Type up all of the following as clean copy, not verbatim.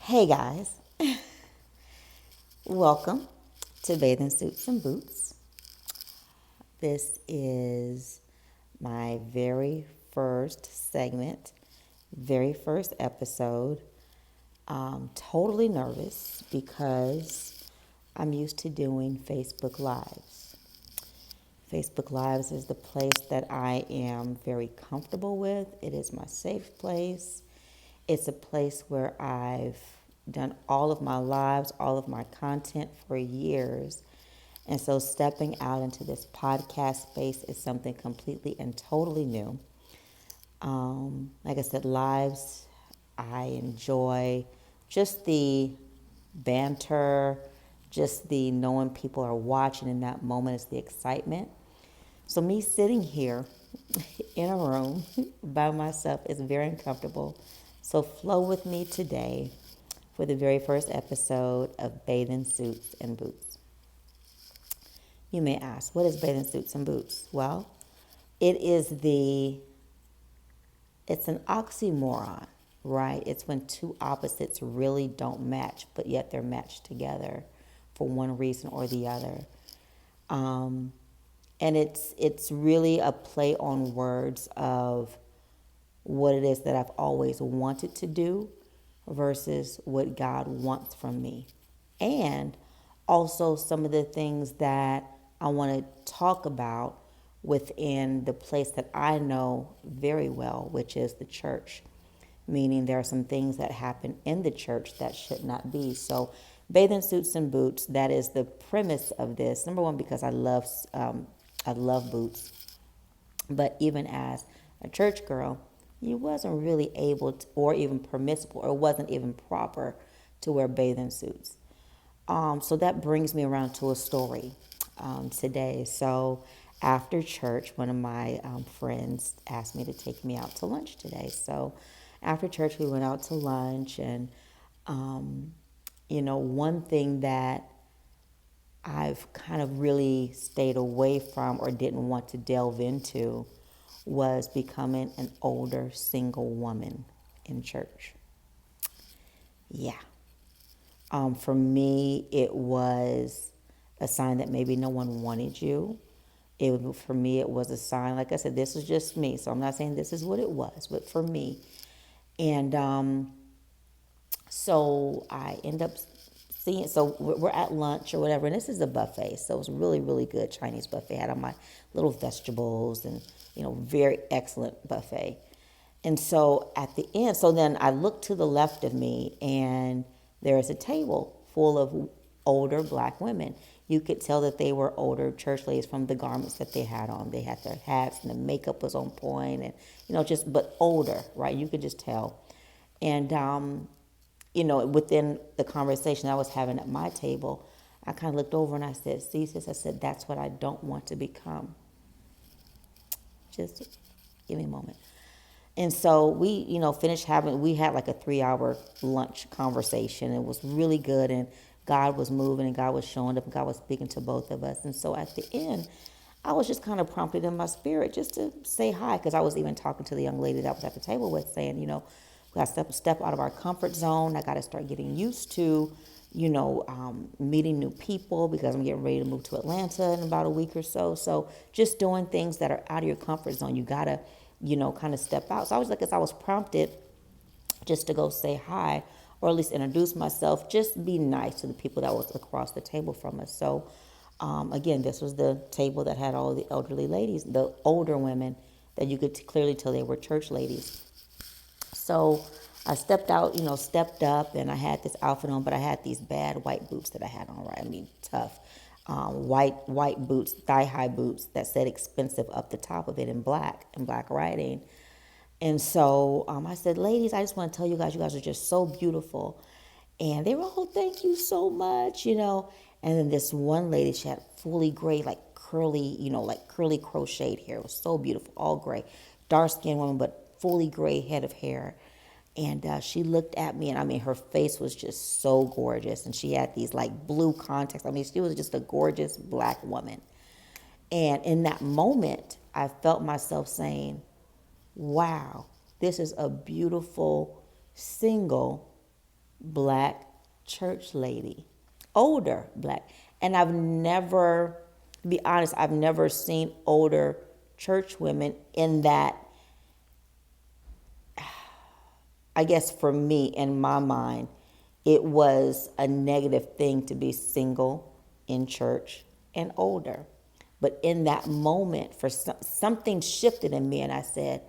Hey guys, welcome to Bathing Suits and Boots. This is my very first segment, very first episode. I'm totally nervous because I'm used to doing Facebook Lives. Facebook Lives is the place that I am very comfortable with. It is my safe place. It's a place where I've done all of my lives, all of my content for years. And so stepping out into this podcast space is something completely and totally new. Like I said, lives, I enjoy just the banter, just the knowing people are watching in that moment is the excitement. So me sitting here in a room by myself is very uncomfortable. So flow with me today for the very first episode of Bathing Suits and Boots. You may ask, what is bathing suits and boots? Well, it is it's an oxymoron, right? It's when two opposites really don't match, but yet they're matched together for one reason or the other. And it's really a play on words of what it is that I've always wanted to do versus what God wants from me. And also some of the things that I want to talk about within the place that I know very well, which is the church. Meaning there are some things that happen in the church that should not be. So bathing suits and boots, that is the premise of this. Number one, because I love boots. But even as a church girl, you wasn't really able to, or even permissible, or wasn't even proper to wear bathing suits. So that brings me around to a story today. So after church, one of my friends asked me to take me out to lunch today. So after church, we went out to lunch, and one thing that I've kind of really stayed away from or didn't want to delve into was becoming an older single woman in church. Yeah. For me, it was a sign that maybe no one wanted you. For me, it was a sign, like I said, this is just me, so I'm not saying this is what it was, but for me. And so I end up seeing, so we're at lunch or whatever, and this is a buffet, so it was really, really good Chinese buffet. I had all my little vegetables and, very excellent buffet. And so at the end, so then I look to the left of me, and there's a table full of older black women. You could tell that they were older church ladies from the garments that they had on. They had their hats, and the makeup was on point, and, but older, right? You could just tell. And, within the conversation I was having at my table, I kind of looked over and I said, "See, sis," I said, "that's what I don't want to become." Just give me a moment. And so we, we had like a 3-hour lunch conversation. It was really good, and God was moving, and God was showing up, and God was speaking to both of us. And so at the end, I was just kind of prompted in my spirit just to say hi, because I was even talking to the young lady that was at the table with, saying, we got to step out of our comfort zone. I got to start getting used to, meeting new people, because I'm getting ready to move to Atlanta in about a week or so. So just doing things that are out of your comfort zone. You got to, kind of step out. So I was like, as I was prompted just to go say hi, or at least introduce myself, just be nice to the people that was across the table from us. So again, this was the table that had all the elderly ladies, the older women that you could clearly tell they were church ladies. So I stepped out, stepped up, and I had this outfit on, but I had these bad white boots that I had on, right? I mean, tough. White boots, thigh-high boots that said expensive up the top of it in black writing. And so I said, "Ladies, I just want to tell you guys are just so beautiful." And they were, "Oh, thank you so much," And then this one lady, she had fully gray, like curly crocheted hair. It was so beautiful, all gray. Dark-skinned woman, but fully gray head of hair. And she looked at me, and I mean, her face was just so gorgeous. And she had these like blue contacts. I mean, she was just a gorgeous black woman. And in that moment, I felt myself saying, "Wow, this is a beautiful, single black church lady, older black. And I've never, to be honest, I've never seen older church women in that. I guess for me, in my mind, it was a negative thing to be single in church and older. But in that moment, for something shifted in me, and I said,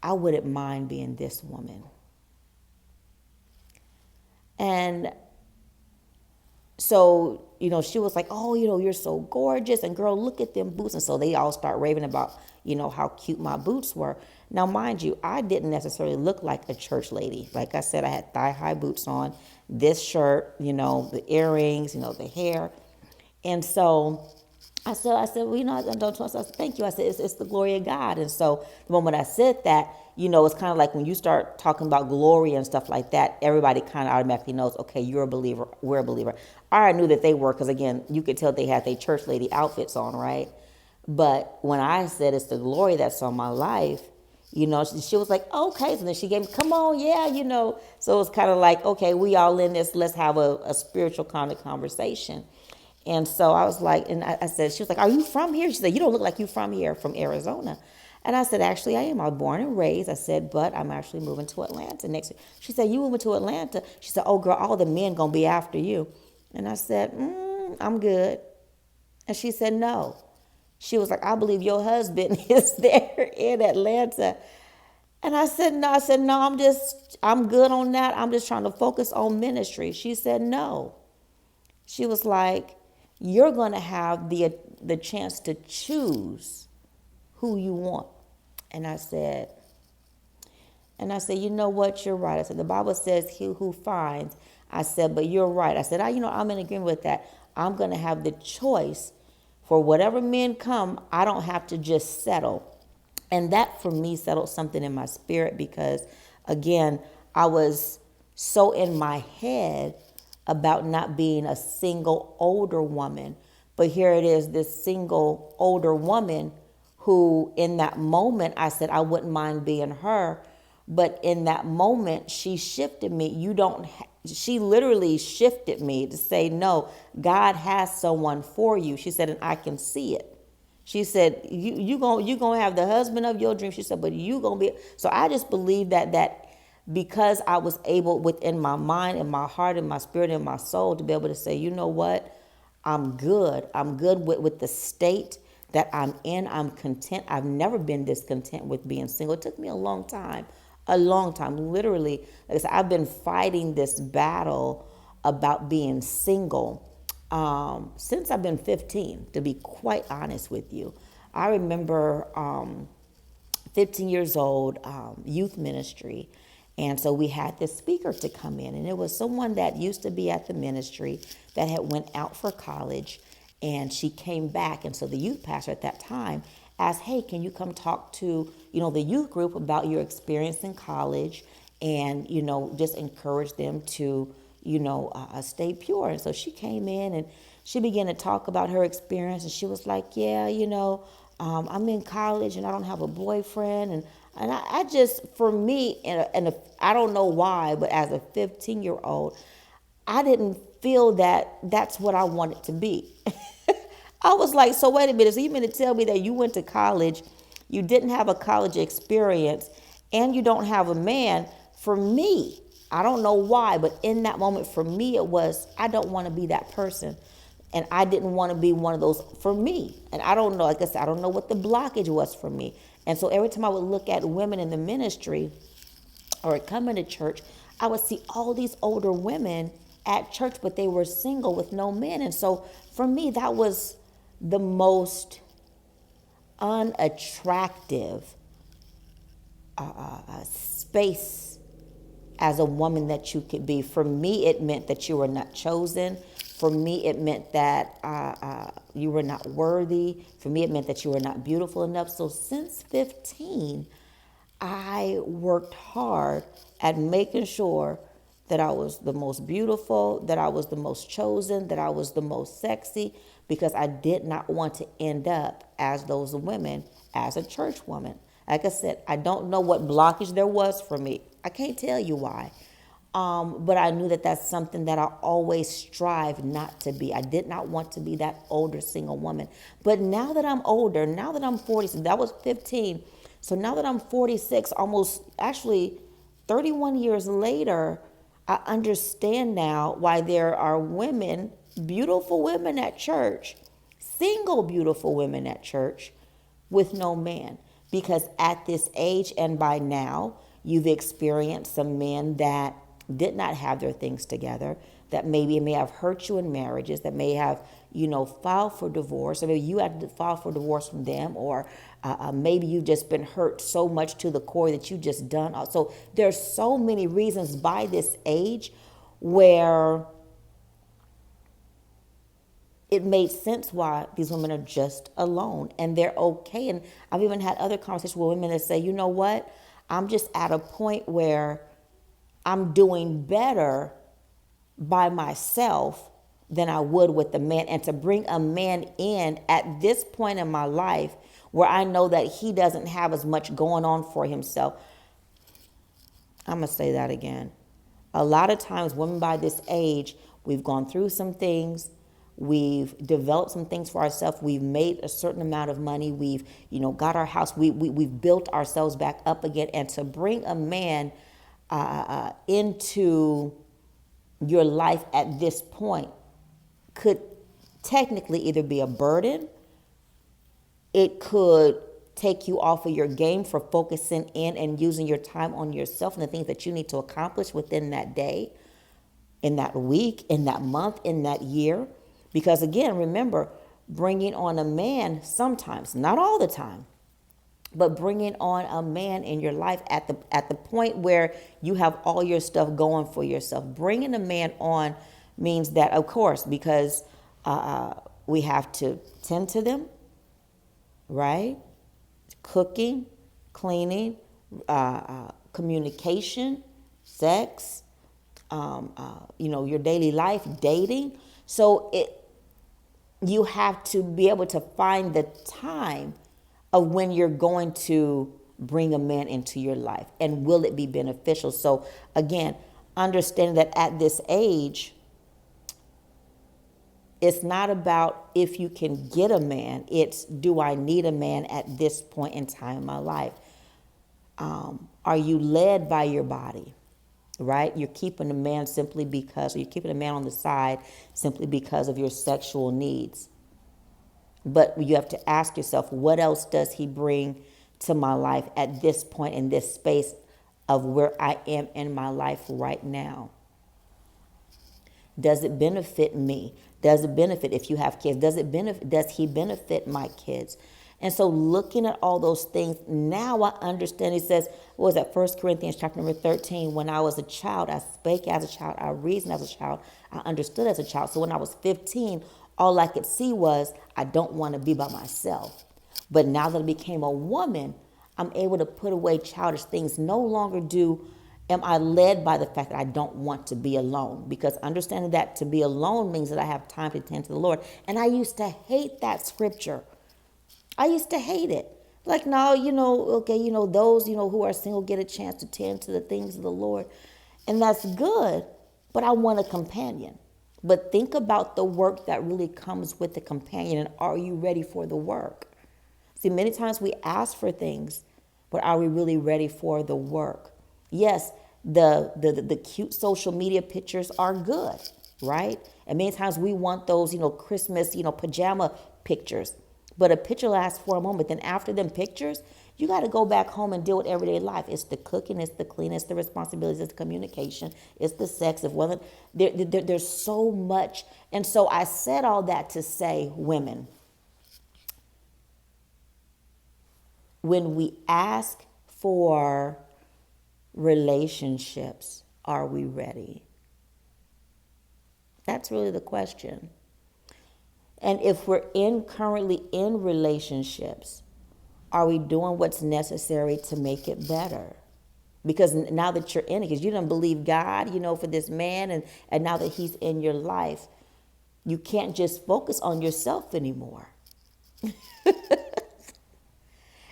I wouldn't mind being this woman. And so, she was like, oh, you're so gorgeous. And girl, look at them boots. And so they all start raving about, how cute my boots were. Now, mind you, I didn't necessarily look like a church lady. Like I said, I had thigh-high boots on, this shirt, the earrings, the hair. And so I said, well, I don't trust us. Thank you. I said, it's the glory of God. And so the moment I said that, it's kind of like when you start talking about glory and stuff like that, everybody kind of automatically knows, okay, you're a believer, we're a believer. I already knew that they were, because again, you could tell they had their church lady outfits on, right? But when I said it's the glory that's on my life, she was like, okay. So then she gave me, come on, yeah, So it was kind of like, okay, we all in this, let's have a spiritual kind of conversation. And so I was like, and I said, she was like, are you from here? She said, you don't look like you from here, from Arizona. And I said, actually, I am. I was born and raised. I said, but I'm actually moving to Atlanta next year. She said, you moving to Atlanta? She said, oh, girl, all the men going to be after you. And I said, I'm good. And she said, no. She was like, I believe your husband is there in Atlanta. And I said, no, I'm good on that. I'm just trying to focus on ministry. She said, no. She was like, you're going to have the chance to choose who you want. And I said, you know what? You're right. I said, the Bible says he who finds. I said, but you're right. I said, I'm in agreement with that. I'm going to have the choice for whatever men come. I don't have to just settle. And that for me settled something in my spirit, because again, I was so in my head about not being a single older woman. But here it is, this single older woman who in that moment, I said, I wouldn't mind being her. But in that moment, she shifted me. She literally shifted me to say, no, God has someone for you. She said, and I can see it. She said, you gonna have the husband of your dreams. She said, but you gonna be. So I just believe that because I was able within my mind and my heart and my spirit and my soul to be able to say, you know what, I'm good. I'm good with the state that I'm in. I'm content. I've never been discontent with being single. It took me a long time. Literally, like I said, I've been fighting this battle about being single since I've been 15, to be quite honest with you. I remember 15 years old, youth ministry. And so we had this speaker to come in, and it was someone that used to be at the ministry that had went out for college, and she came back. And so the youth pastor at that time asked, hey, can you come talk to, the youth group about your experience in college, and, just encourage them to, stay pure. And so she came in and she began to talk about her experience, and she was like, yeah, I'm in college and I don't have a boyfriend. And I just, for me, and I don't know why, but as a 15-year-old, I didn't feel that that's what I wanted to be. I was like, so wait a minute. So you mean to tell me that you went to college, you didn't have a college experience, and you don't have a man? For me, I don't know why, but in that moment for me, it was, I don't want to be that person. And I didn't want to be one of those for me. And I don't know, like I said, I don't know what the blockage was for me. And so every time I would look at women in the ministry or coming to church, I would see all these older women at church, but they were single with no men. And so for me, that was the most unattractive space as a woman that you could be. For me, it meant that you were not chosen. For me, it meant that you were not worthy. For me, it meant that you were not beautiful enough. So since 15, I worked hard at making sure that I was the most beautiful, that I was the most chosen, that I was the most sexy, because I did not want to end up as those women, as a church woman. Like I said, I don't know what blockage there was for me. I can't tell you why. But I knew that that's something that I always strive not to be. I did not want to be that older single woman. But now that I'm older, now that I'm 40, so that was 15. So now that I'm 46, almost actually 31 years later, I understand now why there are women, beautiful women at church, single beautiful women at church with no man. Because at this age and by now, you've experienced some men that did not have their things together, that maybe may have hurt you in marriages, that may have, filed for divorce, or maybe you had to file for divorce from them, or maybe you've just been hurt so much to the core that you just done. So there's so many reasons by this age where it made sense why these women are just alone and they're okay. And I've even had other conversations with women that say, you know what? I'm just at a point where I'm doing better by myself than I would with a man. And to bring a man in at this point in my life where I know that he doesn't have as much going on for himself. I'm going to say that again. A lot of times, women by this age, we've gone through some things. We've developed some things for ourselves. We've made a certain amount of money. We've, got our house. We've built ourselves back up again. And to bring a man into your life at this point could technically either be a burden. It could take you off of your game for focusing in and using your time on yourself and the things that you need to accomplish within that day, in that week, in that month, in that year. Because again, remember, bringing on a man sometimes, not all the time, but bringing on a man in your life at the point where you have all your stuff going for yourself. Bringing a man on means that, of course, because we have to tend to them, right? Cooking, cleaning, communication, sex, your daily life, dating. So you have to be able to find the time of when you're going to bring a man into your life, and will it be beneficial? So again, understanding that at this age, it's not about if you can get a man, it's do I need a man at this point in time in my life? Are you led by your body, right? You're keeping a man simply because, or you're keeping a man on the side simply because of your sexual needs. But you have to ask yourself, what else does he bring to my life at this point in this space of where I am in my life right now? Does it benefit me? Does it benefit if you have kids? Does he benefit my kids? And so looking at all those things, now I understand. He says, what was that? 1 Corinthians chapter number 13, when I was a child, I spake as a child, I reasoned as a child, I understood as a child. So when I was 15, all I could see was, I don't want to be by myself. But now that I became a woman, I'm able to put away childish things. No longer am I led by the fact that I don't want to be alone. Because understanding that to be alone means that I have time to tend to the Lord. And I used to hate that scripture. I used to hate it. Like, no, those, who are single get a chance to tend to the things of the Lord. And that's good, but I want a companion. But think about the work that really comes with the companion, and are you ready for the work? See, many times we ask for things, but are we really ready for the work? Yes, the cute social media pictures are good, right? And many times we want those, Christmas, pajama pictures. But a picture lasts for a moment. Then after them pictures, you got to go back home and deal with everyday life. It's the cooking, it's the cleaning, it's the responsibilities, it's the communication, it's the sex. There's so much. And so I said all that to say, women, when we ask for relationships, are we ready? That's really the question. And if we're currently in relationships, are we doing what's necessary to make it better? Because now that you're in it, because you don't believe God, for this man, and now that he's in your life, you can't just focus on yourself anymore.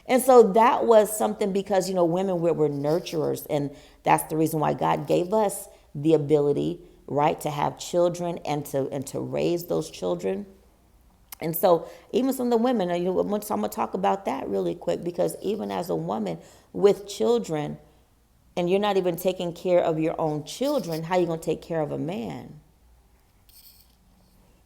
And so that was something, because, women, we're nurturers, and that's the reason why God gave us the ability, right, to have children and to raise those children. And so even some of the women, so I'm going to talk about that really quick, because even as a woman with children, and you're not even taking care of your own children, how are you going to take care of a man?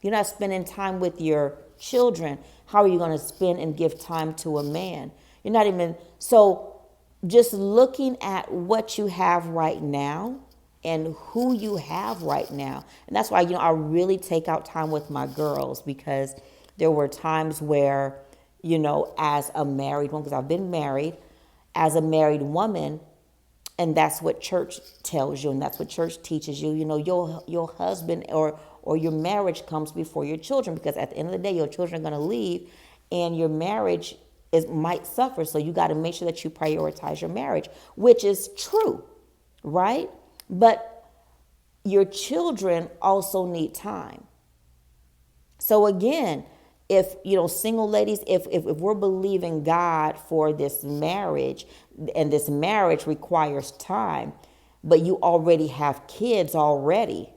You're not spending time with your children. How are you going to spend and give time to a man? You're not even, so just looking at what you have right now and who you have right now. And that's why, I really take out time with my girls, because there were times where, as a married woman, because I've been married, as a married woman, and that's what church tells you, and that's what church teaches you. Your husband or your marriage comes before your children, because at the end of the day, your children are going to leave, and your marriage might suffer. So you got to make sure that you prioritize your marriage, which is true, right? But your children also need time. So again, if, single ladies, if we're believing God for this marriage, and this marriage requires time, but you already have kids already,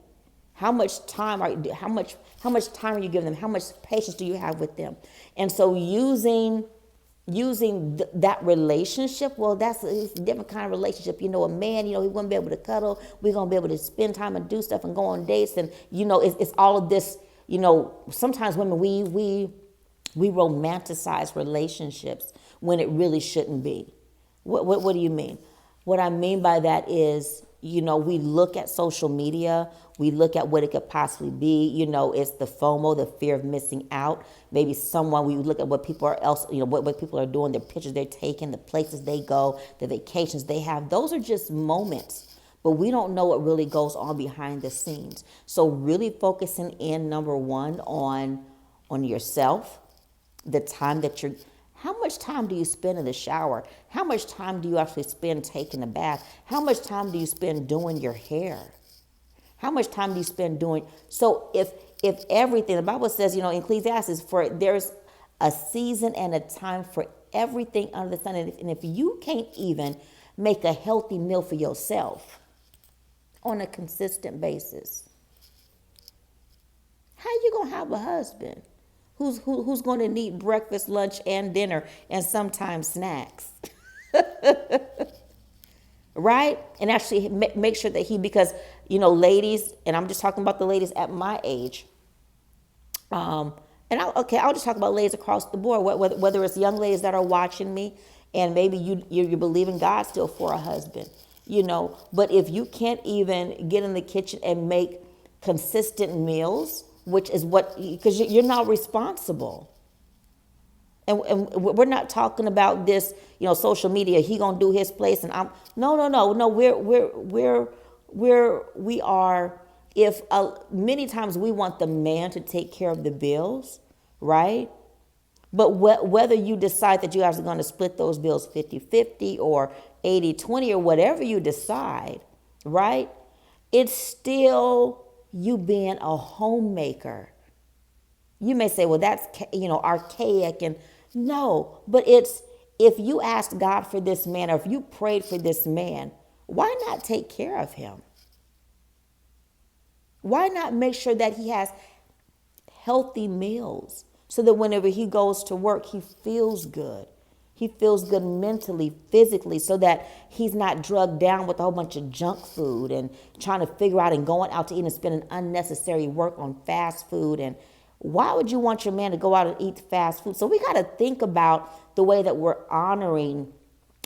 how much time are you, how much time are you giving them? How much patience do you have with them? And so using that relationship, well, it's a different kind of relationship. A man, he wouldn't be able to cuddle. We're going to be able to spend time and do stuff and go on dates. And, it's all of this, sometimes women, we romanticize relationships when it really shouldn't be. What do you mean? What I mean by that is, we look at social media, we look at what it could possibly be. It's the FOMO, the fear of missing out. Maybe we look at what people are else, what people are doing, the pictures they're taking, the places they go, the vacations they have. Those are just moments, but we don't know what really goes on behind the scenes. So really focusing in, number one, on yourself, the time that how much time do you spend in the shower? How much time do you actually spend taking a bath? How much time do you spend doing your hair? How much time do you spend doing? So if everything, the Bible says, in Ecclesiastes, for there's a season and a time for everything under the sun. And if you can't even make a healthy meal for yourself on a consistent basis, how you going to have a husband who's going to need breakfast, lunch, and dinner, and sometimes snacks? Right? And actually make sure that because, ladies, and I'm just talking about the ladies at my age. I'll just talk about ladies across the board, whether it's young ladies that are watching me, and maybe you believe in God still for a husband, but if you can't even get in the kitchen and make consistent meals, which is because you're not responsible. And we're not talking about this, social media. He gonna do his place, and I'm no. We are. If many times we want the man to take care of the bills, right? But whether you decide that you guys are going to split those bills 50-50 or 80-20 or whatever you decide, right? It's still you being a homemaker. You may say, well, that's archaic, and no, but it's, if you asked God for this man, or if you prayed for this man, why not take care of him? Why not make sure that he has healthy meals so that whenever he goes to work, he feels good? He feels good mentally, physically, so that he's not drugged down with a whole bunch of junk food and trying to figure out and going out to eat and spending unnecessary work on fast food. And why would you want your man to go out and eat fast food? So we got to think about the way that we're honoring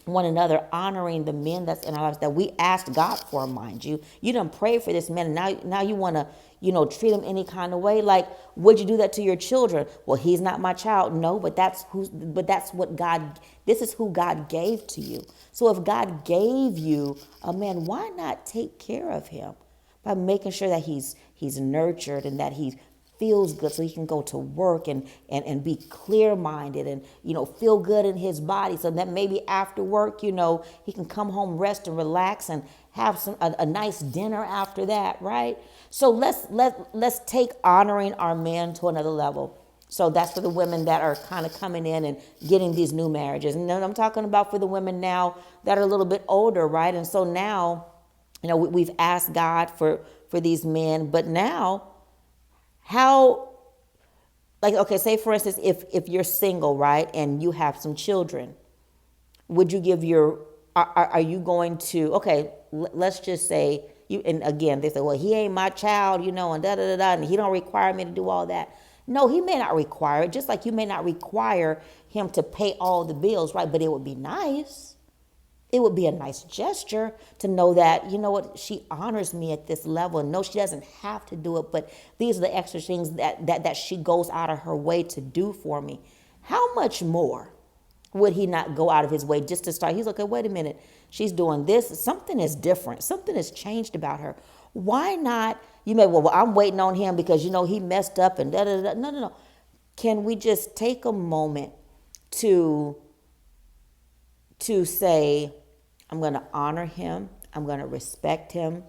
one another, honoring the men that's in our lives that we asked God for, mind you. You done prayed for this man, and now you want to, treat him any kind of way. Like, would you do that to your children? Well, he's not my child. No, but that's what God, this is who God gave to you. So if God gave you a man, why not take care of him by making sure that he's nurtured and that he feels good, so he can go to work and be clear-minded and, feel good in his body, so that maybe after work, he can come home, rest and relax and have a nice dinner after that, right? So let's take honoring our men to another level. So that's for the women that are kind of coming in and getting these new marriages. And then I'm talking about for the women now that are a little bit older, right? And so now We've asked God for these men, but now how, like, okay, say for instance, if you're single, right, and you have some children, would you give are you going to, okay, let's just say you, and again, they say, well, he ain't my child, and da da da da, and he don't require me to do all that. No, he may not require it, just like you may not require him to pay all the bills, right? But it would be nice. It would be a nice gesture to know that, she honors me at this level. No, she doesn't have to do it, but these are the extra things that she goes out of her way to do for me. How much more would he not go out of his way just to start? He's like, okay, wait a minute. She's doing this. Something is different. Something has changed about her. Why not? You may, well, I'm waiting on him because, he messed up and da da da. No, no, no. Can we just take a moment to say, I'm going to honor him. I'm going to respect him.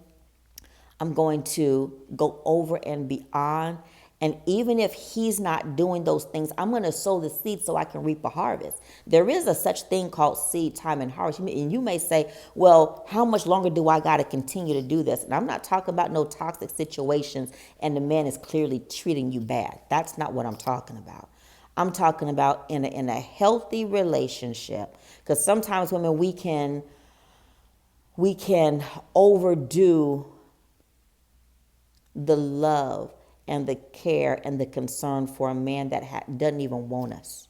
I'm going to go over and beyond. And even if he's not doing those things, I'm going to sow the seed so I can reap a harvest. There is a such thing called seed time and harvest. And you may say, well, how much longer do I got to continue to do this? And I'm not talking about no toxic situations and the man is clearly treating you bad. That's not what I'm talking about. I'm talking about in a healthy relationship. Because sometimes women, we can overdo the love and the care and the concern for a man that doesn't even want us.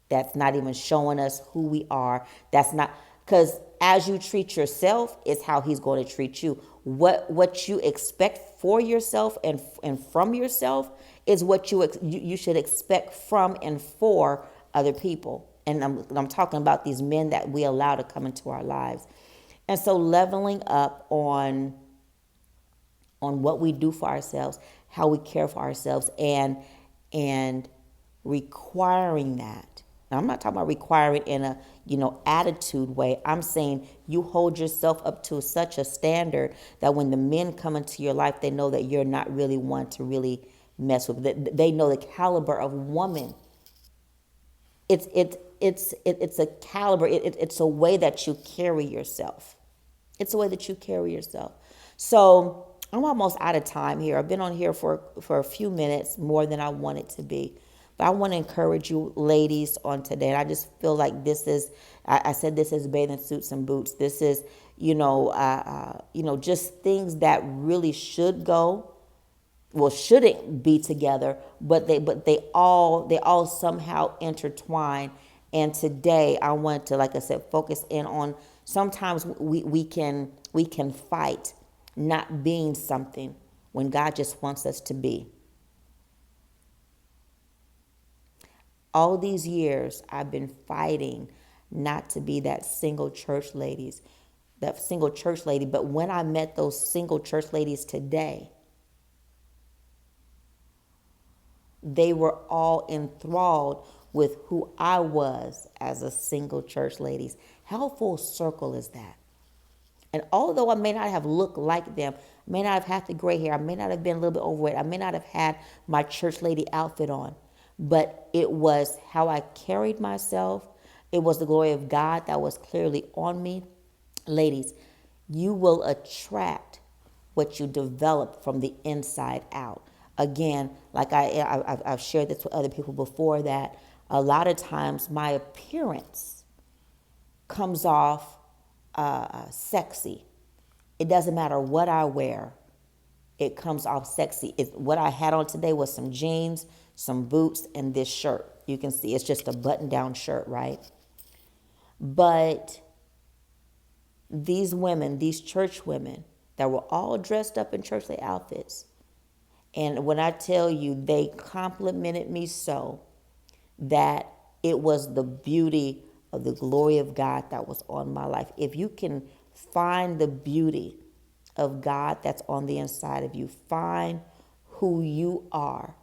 That's not even showing us who we are. That's not, because as you treat yourself is how he's going to treat you. What you expect for yourself and from yourself is what you should expect from and for other people. And I'm talking about these men that we allow to come into our lives. And so leveling up on what we do for ourselves, how we care for ourselves, and requiring that. Now, I'm not talking about requiring in a attitude way. I'm saying you hold yourself up to such a standard that when the men come into your life, they know that you're not really one to really mess with. They know the caliber of woman. It's a caliber. It's a way that you carry yourself. It's a way that you carry yourself. So I'm almost out of time here. I've been on here for a few minutes more than I wanted to be. But I want to encourage you ladies on today. And I just feel like this is, I said this is bathing suits and boots. This is, just things that really should go, well, shouldn't be together, but they all somehow intertwine. And today I want to, like I said, focus in on sometimes we can fight not being something when God just wants us to be. All these years I've been fighting not to be that single church lady. But when I met those single church ladies today, they were all enthralled with who I was as a single church lady. How full circle is that? And although I may not have looked like them, may not have had the gray hair, I may not have been a little bit overweight, I may not have had my church lady outfit on, but it was how I carried myself. It was the glory of God that was clearly on me. Ladies, you will attract what you develop from the inside out. Again, like I've shared this with other people before, that a lot of times my appearance comes off sexy. It doesn't matter what I wear. It comes off sexy. What I had on today was some jeans, some boots, and this shirt. You can see it's just a button-down shirt, right? But these women, these church women that were all dressed up in churchly outfits, and when I tell you, they complimented me so that it was the beauty of the glory of God that was on my life. If you can find the beauty of God that's on the inside of you, find who you are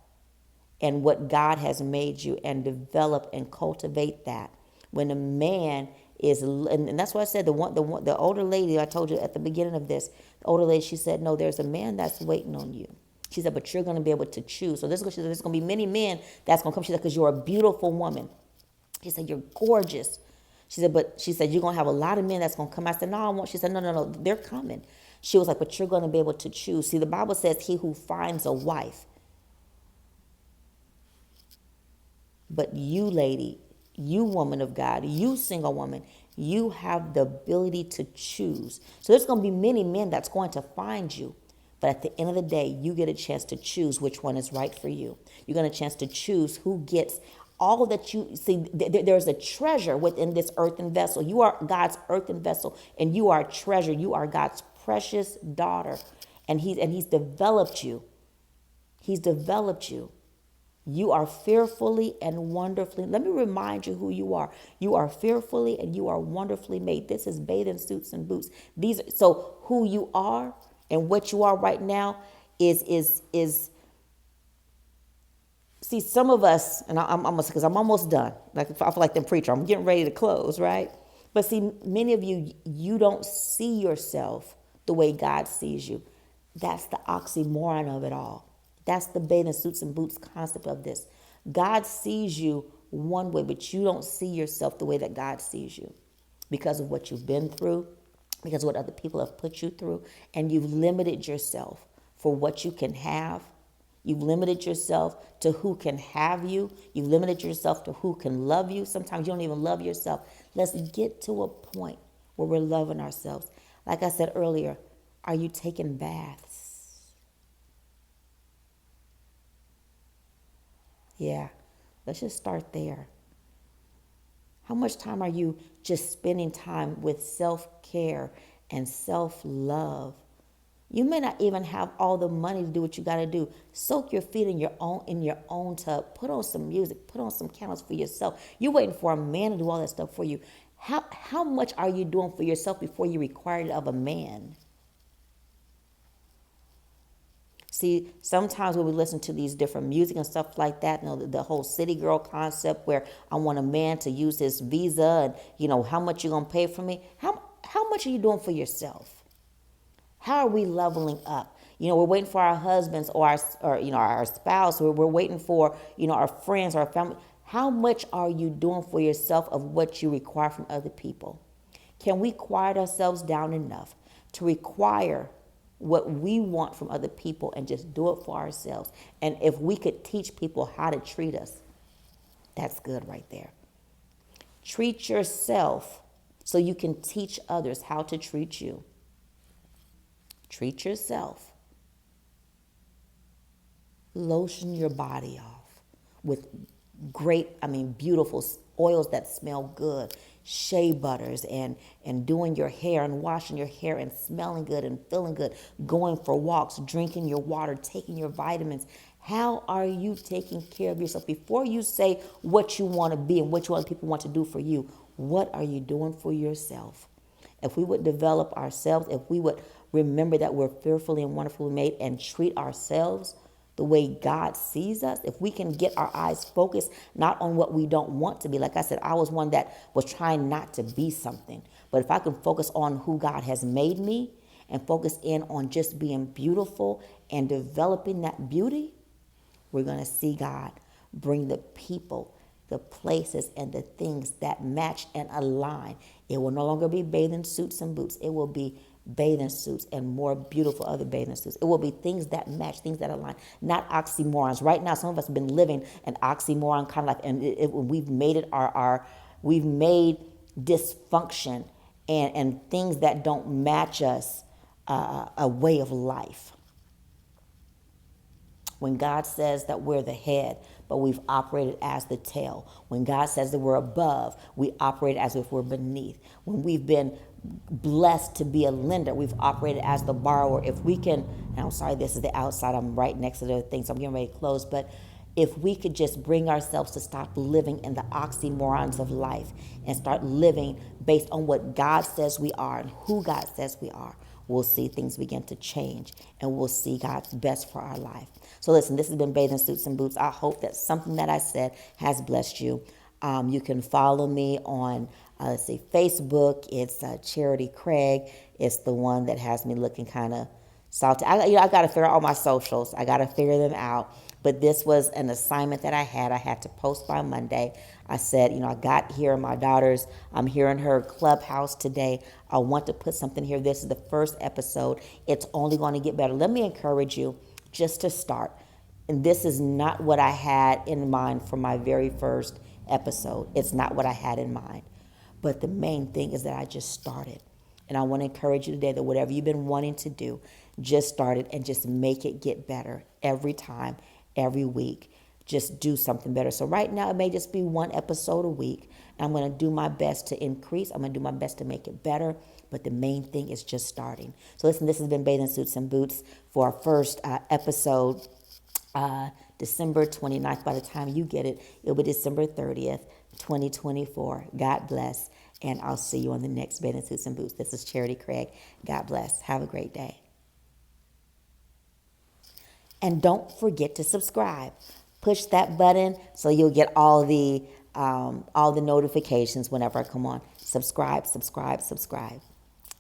and what God has made you, and develop and cultivate that. When a man is, and that's why I said the older lady I told you at the beginning of this, the older lady, she said, no, there's a man that's waiting on you. She said, but you're going to be able to choose. So there's going to be many men that's going to come. She said, because you're a beautiful woman. She said, you're gorgeous. She said, but she said, you're going to have a lot of men that's going to come. I said, no, I won't. She said, no, they're coming. She was like, but you're going to be able to choose. See, the Bible says he who finds a wife. But you, lady, you woman of God, you single woman, you have the ability to choose. So there's going to be many men that's going to find you. But at the end of the day, you get a chance to choose which one is right for you. You get a chance to choose who gets all that you see. There's a treasure within this earthen vessel. You are God's earthen vessel, and you are a treasure. You are God's precious daughter, and he's developed you. He's developed you. You are fearfully and wonderfully. Let me remind you who you are. You are fearfully and you are wonderfully made. This is bathing suits and boots. So who you are and what you are right now is. See, some of us, and I'm almost, because I'm almost done. Like I feel like the preacher, I'm getting ready to close, right? But see, many of you, you don't see yourself the way God sees you. That's the oxymoron of it all. That's the bathing suits and boots concept of this. God sees you one way, but you don't see yourself the way that God sees you because of what you've been through, because of what other people have put you through, and you've limited yourself for what you can have. You've limited yourself to who can have you. You've limited yourself to who can love you. Sometimes you don't even love yourself. Let's get to a point where we're loving ourselves. Like I said earlier, are you taking baths? Yeah, let's just start there. How much time are you just spending time with self-care and self-love? You may not even have all the money to do what you got to do. Soak your feet in your own tub. Put on some music. Put on some candles for yourself. You're waiting for a man to do all that stuff for you. How much are you doing for yourself before you require it of a man? See, sometimes when we listen to these different music and stuff like that, the whole city girl concept where I want a man to use his visa and, how much you going to pay for me? How much are you doing for yourself? How are we leveling up? We're waiting for our husbands or our spouse, or we're waiting for, our friends or our family. How much are you doing for yourself of what you require from other people? Can we quiet ourselves down enough to require what we want from other people and just do it for ourselves? And if we could teach people how to treat us, that's good right there. Treat yourself so you can teach others how to treat you. Treat yourself. Lotion your body off with beautiful oils that smell good, shea butters, and doing your hair and washing your hair and smelling good and feeling good, going for walks, drinking your water, taking your vitamins. How are you taking care of yourself? Before you say what you want to be and what you want people want to do for you, what are you doing for yourself? If we would develop ourselves, if we would remember that we're fearfully and wonderfully made and treat ourselves the way God sees us, if we can get our eyes focused not on what we don't want to be. Like I said, I was one that was trying not to be something. But if I can focus on who God has made me and focus in on just being beautiful and developing that beauty, we're going to see God bring the people, the places, and the things that match and align. It will no longer be bathing suits and boots. It will be bathing suits and more beautiful other bathing suits. It will be things that match, things that align, not oxymorons. Right now, some of us have been living an oxymoron kind of life, and we've made it we've made dysfunction and things that don't match us a way of life. When God says that we're the head, but we've operated as the tail. When God says that we're above, we operate as if we're beneath. When we've been blessed to be a lender, we've operated as the borrower. If we can, and I'm sorry, this is the outside, I'm right next to the thing, so I'm getting ready to close, but if we could just bring ourselves to stop living in the oxymorons of life and start living based on what God says we are and who God says we are, we'll see things begin to change and we'll see God's best for our life. So listen, this has been Bathing Suits and Boots. I hope that something that I said has blessed you. You can follow me on, Facebook. It's CharityCraig. It's the one that has me looking kind of salty. I got to figure out all my socials. I got to figure them out. But this was an assignment that I had. I had to post by Monday. I said, I got here my daughter's, I'm here in her clubhouse today. I want to put something here. This is the first episode. It's only going to get better. Let me encourage you just to start. And this is not what I had in mind for my very first episode. It's not what I had in mind. But the main thing is that I just started. And I want to encourage you today that whatever you've been wanting to do, just start it and just make it get better every time, every week. Just do something better. So right now, it may just be one episode a week. I'm going to do my best to increase. I'm going to do my best to make it better. But the main thing is just starting. So listen, this has been Bathing Suits and Boots for our first episode, December 29th. By the time you get it, it'll be December 30th, 2024. God bless. And I'll see you on the next Bathing Suits and Boots. This is Charity Craig. God bless. Have a great day. And don't forget to subscribe. Push that button so you'll get all the notifications whenever I come on. Subscribe, subscribe, subscribe.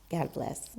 God bless.